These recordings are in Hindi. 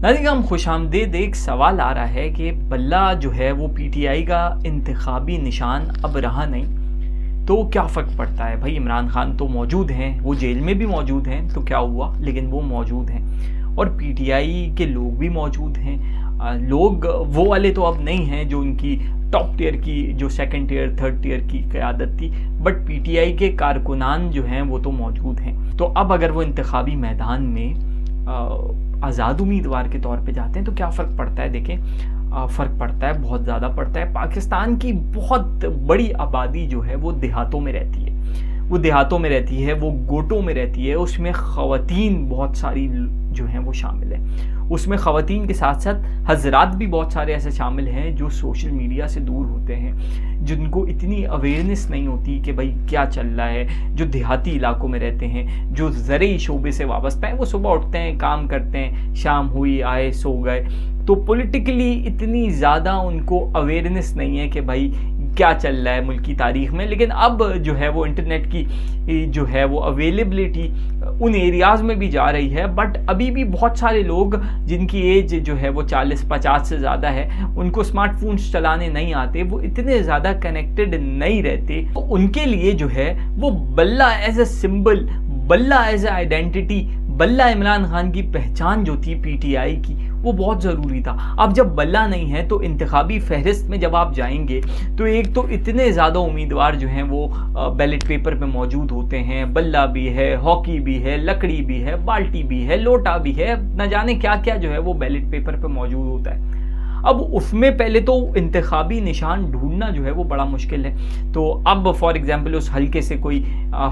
नाज़रीन खुशामदीद। एक सवाल आ रहा है कि बल्ला जो है वो पीटीआई का इंतखाबी निशान अब रहा नहीं, तो क्या फ़र्क पड़ता है? भाई इमरान खान तो मौजूद हैं, वो जेल में भी मौजूद हैं, तो क्या हुआ, लेकिन वो मौजूद हैं और पीटीआई के लोग भी मौजूद हैं। लोग वो वाले तो अब नहीं हैं जो उनकी टॉप टियर की, जो सेकंड टियर थर्ड टियर की क़यादत थी, बट पीटीआई के कारकुनान जो हैं वो तो मौजूद हैं। तो अब अगर वो इंतखाबी मैदान में आज़ाद उम्मीदवार के तौर पे जाते हैं तो क्या फ़र्क पड़ता है? देखें, फ़र्क पड़ता है, बहुत ज़्यादा पड़ता है। पाकिस्तान की बहुत बड़ी आबादी जो है वो देहातों में रहती है, वो गोटों में रहती है। उसमें ख़वातीन बहुत सारी जो हैं वो शामिल हैं। उसमें ख़वातीन के साथ साथ हज़रात भी बहुत सारे ऐसे शामिल हैं जो सोशल मीडिया से दूर होते हैं, जिनको इतनी अवेयरनेस नहीं होती कि भाई क्या चल रहा है। जो देहाती इलाकों में रहते हैं, जो ज़रूरी शोबे से वाबस्ता हैं, वो सुबह उठते हैं, काम करते हैं, शाम हुई आए सो गए, तो पॉलिटिकली इतनी ज़्यादा उनको अवेयरनेस नहीं है कि भाई क्या चल रहा है मुल्क की तारीख़ में। लेकिन अब जो है वो इंटरनेट की जो है वो अवेलेबिलिटी उन एरियाज़ में भी जा रही है, बट अभी भी बहुत सारे लोग जिनकी एज जो है वो 40-50 से ज़्यादा है, उनको स्मार्टफोन्स चलाने नहीं आते, वो इतने ज़्यादा कनेक्टेड नहीं रहते। तो उनके लिए जो है वो बल्ला एज ए सिंबल, बल्ला एज ए आइडेंटिटी, बल्ला इमरान खान की पहचान जो थी पीटीआई की, वो बहुत ज़रूरी था। अब जब बल्ला नहीं है तो इंतखाबी फहरिस्त में जब आप जाएंगे तो एक तो इतने ज़्यादा उम्मीदवार जो हैं वो बैलेट पेपर पे मौजूद होते हैं। बल्ला भी है, हॉकी भी है, लकड़ी भी है, बाल्टी भी है, लोटा भी है, न जाने क्या क्या जो है वो बैलेट पेपर पे मौजूद होता है। अब उसमें पहले तो इंतखाबी निशान ढूंढना जो है वो बड़ा मुश्किल है। तो अब फॉर एग्जांपल उस हल्के से कोई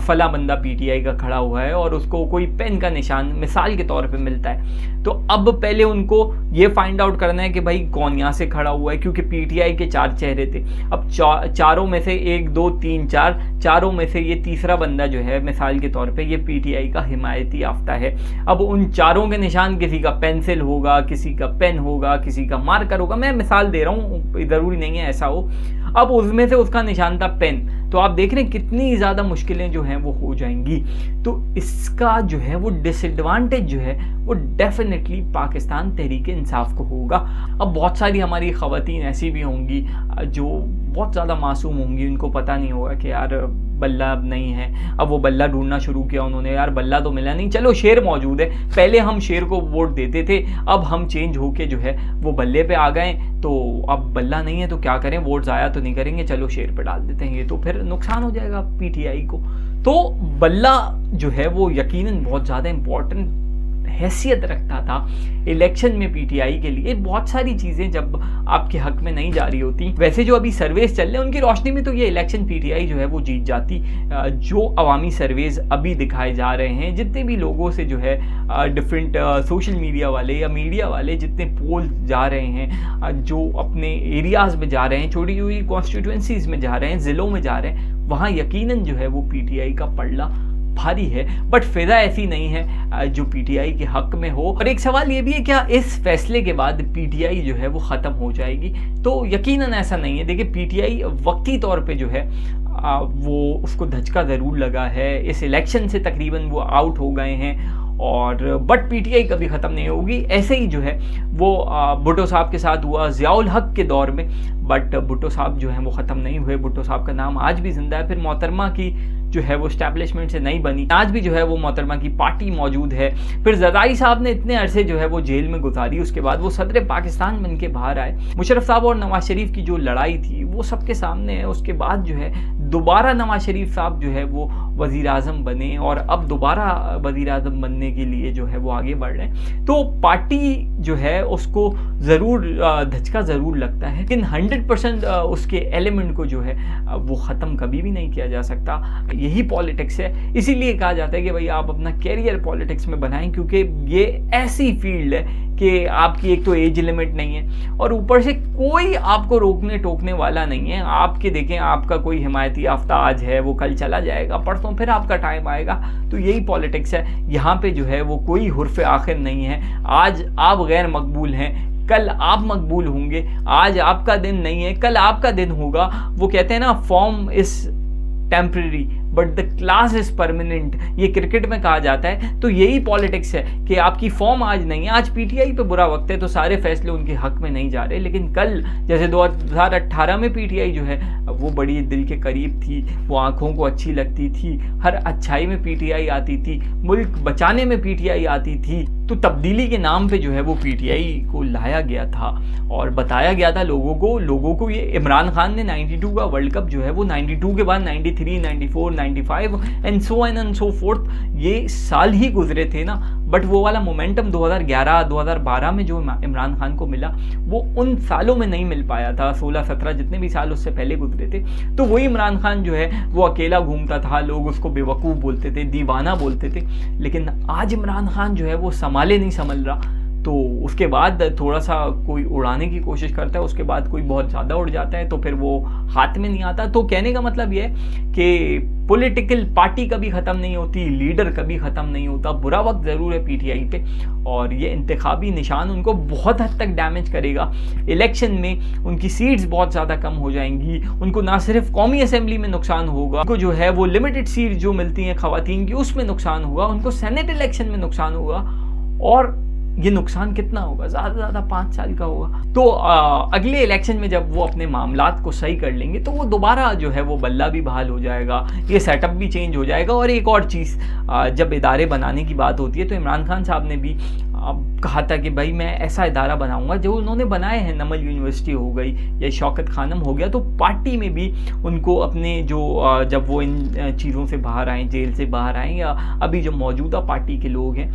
फला बंदा पीटीआई का खड़ा हुआ है और उसको कोई पेन का निशान मिसाल के तौर पे मिलता है, तो अब पहले उनको ये फाइंड आउट करना है कि भाई कौन यहाँ से खड़ा हुआ है, क्योंकि पीटीआई के 4 चेहरे थे। अब चारों में से 1 2 3 4 चारों में से ये तीसरा बंदा जो है मिसाल के तौर पे ये पीटीआई का हिमायती याफ्ता है। अब उन चारों के निशान किसी का पेंसिल होगा, किसी का पेन होगा, किसी का मार्कर होगा, मैं मिसाल दे रहा हूँ, ज़रूरी नहीं है ऐसा हो। अब उसमें से उसका निशान था पेन, तो आप देख रहे हैं कितनी ज़्यादा मुश्किलें जो हैं वो हो जाएंगी। तो इसका जो है वो डिसएडवांटेज जो है वो डेफिनेटली पाकिस्तान तहरीक-ए-इंसाफ को होगा। अब बहुत सारी हमारी ख़वातीन ऐसी भी होंगी जो बहुत ज़्यादा मासूम होंगी, उनको पता नहीं होगा कि यार बल्ला अब नहीं है। अब वो बल्ला ढूंढना शुरू किया उन्होंने, यार बल्ला तो मिला नहीं, चलो शेर मौजूद है, पहले हम शेर को वोट देते थे, अब हम चेंज होके जो है वो बल्ले पे आ गए, तो अब बल्ला नहीं है तो क्या करें, वोट ज़ाया तो नहीं करेंगे, चलो शेर पे डाल देते हैं, ये तो फिर नुकसान हो जाएगा पीटीआई को। तो बल्ला जो है वो यकीनन बहुत ज़्यादा इम्पोर्टेंट हैसियत रखता था इलेक्शन में पीटीआई के लिए। बहुत सारी चीज़ें जब आपके हक में नहीं जा रही होती, वैसे जो अभी सर्वेज चल रहे हैं उनकी रोशनी में तो ये इलेक्शन पीटीआई जो है वो जीत जाती। जो अवामी सर्वेज अभी दिखाए जा रहे हैं, जितने भी लोगों से जो है डिफरेंट सोशल मीडिया वाले या मीडिया वाले जितने पोल जा रहे हैं, जो अपने एरियाज़ में जा रहे हैं, छोटी छोटी कॉन्स्टिट्यूंसीज़ में जा रहे हैं, ज़िलों में जा रहे हैं, वहाँ यकीनन जो है वो पीटीआई का पलड़ा भारी है। बट फिजा ऐसी नहीं है जो पीटीआई के हक में हो। और एक सवाल ये भी है, क्या इस फैसले के बाद पीटीआई जो है वो ख़त्म हो जाएगी? तो यकीनन ऐसा नहीं है। देखिए, पीटीआई वक्ती तौर पे जो है वो उसको धचका ज़रूर लगा है, इस इलेक्शन से तकरीबन वो आउट हो गए हैं, और बट पीटीआई कभी ख़त्म नहीं होगी। ऐसे ही जो है वो भुट्टो साहब के साथ हुआ ज़ियाउल हक के दौर में, बट भुट्टो साहब जो हैं वो ख़त्म नहीं हुए। भुट्टो साहब का नाम आज भी ज़िंदा है। फिर मोहतरमा की जो है वो स्टैब्लिशमेंट से नहीं बनी, आज भी जो है वो मोहतरमा की पार्टी मौजूद है। फिर ज़रदारी साहब ने इतने अरसे जो है वो जेल में गुजारी, उसके बाद वो सदर पाकिस्तान बन के बाहर आए। मुशर्रफ साहब और नवाज शरीफ की जो लड़ाई थी वो सबके सामने है। उसके बाद जो है दोबारा नवाज शरीफ साहब जो है वो वज़ीर आज़म बने, और अब दोबारा वज़ीर आज़म बनने के लिए जो है वो आगे बढ़ रहे हैं। तो पार्टी जो है उसको ज़रूर धचका ज़रूर लगता है, लेकिन 100% उसके एलिमेंट को जो है वो ख़त्म कभी भी नहीं किया जा सकता। यही पॉलिटिक्स है। इसीलिए कहा जाता है कि भाई आप अपना कैरियर पॉलिटिक्स में बनाएं, क्योंकि ये ऐसी फील्ड है कि आपकी एक तो एज लिमिट नहीं है, और ऊपर से कोई आपको रोकने टोकने वाला नहीं है। आपके देखें, आपका कोई हिमायती याफ्ता आज है, वो कल चला जाएगा, परसों फिर आपका टाइम आएगा। तो यही पॉलिटिक्स है। यहाँ पे जो है वो कोई हुर्फ़ आखिर नहीं है। आज आप गैर मकबूल हैं, कल आप मकबूल होंगे। आज आपका दिन नहीं है, कल आपका दिन होगा। वो कहते हैं ना, form is temporary but the class is permanent, ये क्रिकेट में कहा जाता है। तो यही पॉलिटिक्स है कि आपकी फॉर्म आज नहीं है, आज पीटीआई पे बुरा वक्त है तो सारे फैसले उनके हक में नहीं जा रहे, लेकिन कल जैसे 2018 में पीटीआई जो है वो बड़ी दिल के करीब थी, वो आंखों को अच्छी लगती थी, हर अच्छाई में पीटीआई आती थी, मुल्क बचाने में पीटीआई आती थी। तो तब्दीली के नाम पे जो है वो पीटीआई को लाया गया था और बताया गया था लोगों को ये इमरान खान ने 92 का वर्ल्ड कप जो है वो 92 के बाद 93, 94, 95 and so on and so fourth ये साल ही गुजरे थे ना, बट वो वाला मोमेंटम 2011, 2012 में जो इमरान खान को मिला वो उन सालों में नहीं मिल पाया था। 16, 17 जितने भी साल उससे पहले गुजरे थे, तो वही इमरान खान जो है वो अकेला घूमता था, लोग उसको बेवकूफ़ बोलते थे, दीवाना बोलते थे। लेकिन आज इमरान खान जो है वो संभाले नहीं संभल रहा, तो उसके बाद थोड़ा सा कोई उड़ाने की कोशिश करता है, उसके बाद कोई बहुत ज़्यादा उड़ जाता है तो फिर वो हाथ में नहीं आता। तो कहने का मतलब ये है कि पॉलिटिकल पार्टी कभी ख़त्म नहीं होती, लीडर कभी ख़त्म नहीं होता। बुरा वक्त ज़रूर है पीटीआई पे और ये इंतखाबी निशान उनको बहुत हद तक डैमेज करेगा। इलेक्शन में उनकी सीट्स बहुत ज़्यादा कम हो जाएंगी, उनको ना सिर्फ कौमी असेंबली में नुकसान होगा, उनको जो है वो लिमिटेड सीट जो मिलती हैं ख़वातीन की उसमें नुकसान होगा, उनको सेनेट इलेक्शन में नुकसान होगा और ये नुकसान कितना होगा, ज़्यादा से ज़्यादा 5 साल का होगा। तो अगले इलेक्शन में जब वो अपने मामलात को सही कर लेंगे तो वो दोबारा जो है वो बल्ला भी बहाल हो जाएगा, ये सेटअप भी चेंज हो जाएगा। और एक और चीज़, जब इदारे बनाने की बात होती है तो इमरान खान साहब ने भी कहा था कि भाई मैं ऐसा इदारा बनाऊंगा, जो उन्होंने बनाए हैं, नमल यूनिवर्सिटी हो गई या शौकत खानम हो गया, तो पार्टी में भी उनको अपने जो जब वो इन चीज़ों से बाहर आएँ, जेल से बाहर आएँ या अभी जो मौजूदा पार्टी के लोग हैं,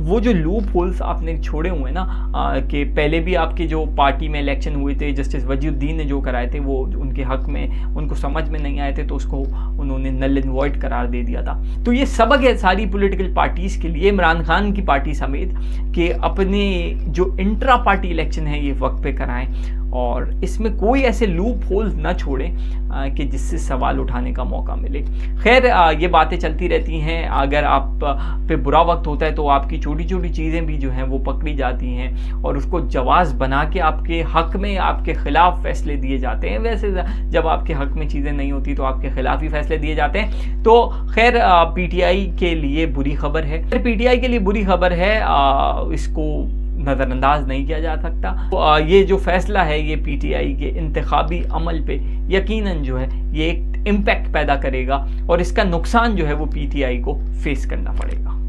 वो जो लूप होल्स आपने छोड़े हुए हैं ना, कि पहले भी आपके जो पार्टी में इलेक्शन हुए थे, जस्टिस वजीउद्दीन ने जो कराए थे वो उनके हक में उनको समझ में नहीं आए थे तो उसको उन्होंने नल एंड वॉइड करार दे दिया था। तो ये सबक है सारी पॉलिटिकल पार्टीज़ के लिए, इमरान खान की पार्टी समेत, कि अपने जो इंट्रा पार्टी इलेक्शन है ये वक्त पे कराएं और इसमें कोई ऐसे लूप होल्स ना छोड़ें कि जिससे सवाल उठाने का मौका मिले। खैर ये बातें चलती रहती हैं, अगर आप पे बुरा वक्त होता है तो आपकी छोटी छोटी चीज़ें भी जो हैं वो पकड़ी जाती हैं और उसको जवाज़ बना के आपके हक में आपके ख़िलाफ़ फैसले दिए जाते हैं। वैसे जब आपके हक में चीज़ें नहीं होती तो आपके ख़िलाफ़ ही फैसले दिए जाते हैं। तो खैर पीटीआई के लिए बुरी खबर है, पीटीआई के लिए बुरी खबर है, इसको नज़रअंदाज नहीं किया जा सकता। तो ये जो फैसला है ये पीटीआई के इंतखाबी अमल पे यकीनन जो है ये एक इम्पैक्ट पैदा करेगा और इसका नुकसान जो है वो पीटीआई को फेस करना पड़ेगा।